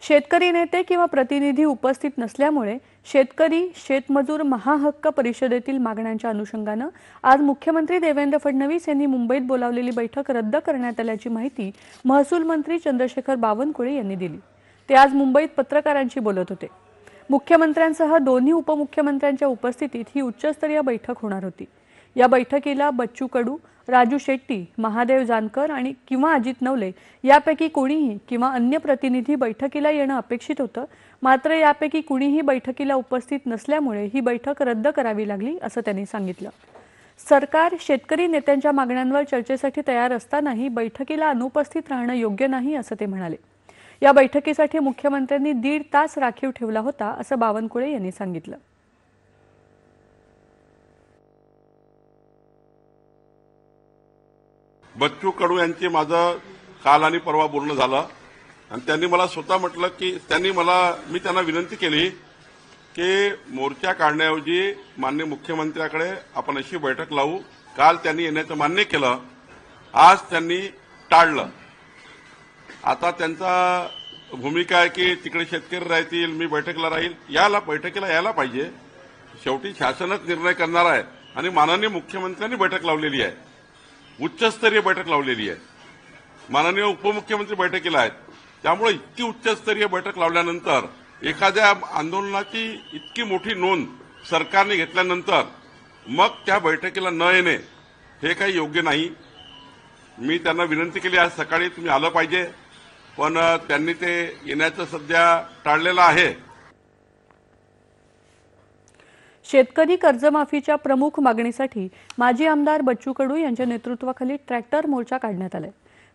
शेतकरी नेते किंवा प्रतिनिधी उपस्थित नसल्यामुळे शेतकरी शेतमजूर महाहक्क परिषदेतील मागण्यांच्या अनुषंगाने आज मुख्यमंत्री देवेंद्र फडणवीस यांनी मुंबईत बोलावलेली बैठक रद्द करण्यात आल्याची माहिती महसूल मंत्री चंद्रशेखर बावनकुळे यांनी दिली। ते आज मुंबईत पत्रकारांशी बोलत होते। मुख्यमंत्र्यांसह दोन्ही उपमुख्यमंत्र्यांच्या उपस्थितीत ही उच्चस्तरीय बैठक होणार होती। या बैठकीला बच्चू कडू, राजू शेट्टी, महादेव जानकर आणि किंवा अजित नवले यापैकी कोणीही किंवा अन्य प्रतिनिधी बैठकीला येणं अपेक्षित होतं। मात्र यापैकी कुणीही बैठकीला उपस्थित नसल्यामुळे ही बैठक रद्द करावी लागली असं त्यांनी सांगितलं। सरकार शेतकरी नेत्यांच्या मागण्यांवर चर्चेसाठी तयार असतानाही बैठकीला अनुपस्थित राहणं योग्य नाही असं ते म्हणाले। या बैठकीसाठी मुख्यमंत्र्यांनी 1.5 तास राखीव ठेवला होता असं बावनकुळे यांनी सांगितलं। बच्चू कडू यांची माझं काल आणि परवा बोलणं झालं आणि त्यांनी मला स्वतः म्हटलं की मी त्यांना विनंती केली की मोर्चा काढण्याऐवजी माननीय मुख्यमंत्र्याकडे आपण अशी बैठक लावू। काल त्यांनी येण्याचं मान्य केलं, आज त्यांनी टाळलं। आता त्यांचा भूमिका आहे की तिकडे शेतकरी राहतील, मी बैठकीला राहील। बैठकीला यायला पाहिजे। शेवटी शासनच निर्णय करणार आहे आणि माननीय मुख्यमंत्र्यांनी बैठक लावलेली आहे, उच्चस्तरीय बैठक लावलेली आहे। माननीय उपमुख्यमंत्री बैठकीला आहेत, त्यामुळे इतकी उच्चस्तरीय बैठक लावल्यानंतर एखाद्या आंदोलनाची इतकी मोठी नोंद सरकारने घेतल्यानंतर मग त्या बैठकीला न येणे हे काही योग्य नाही। मी त्यांना विनंती केली आज सकाळी तुम्ही आलं पाहिजे, पण त्यांनी ते येण्याचं सध्या टाळलेलं आहे। शेतकरी कर्जमाफीच्या प्रमुख मागणीसाठी माजी आमदार बच्चू कडू यांच्या नेतृत्वाखाली ट्रॅक्टर मोर्चा काढण्यात आलाय।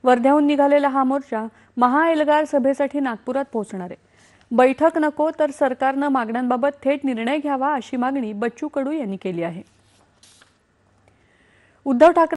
वर्ध्याहून निघालेला हा मोर्चा महाएल्गार सभेसाठी नागपुरात पोहोचणार आहे। बैठक नको तर सरकारनं मागण्यांबाबत थेट निर्णय घ्यावा अशी मागणी बच्चू कडू यांनी केली आहे। उद्धव ठाकरे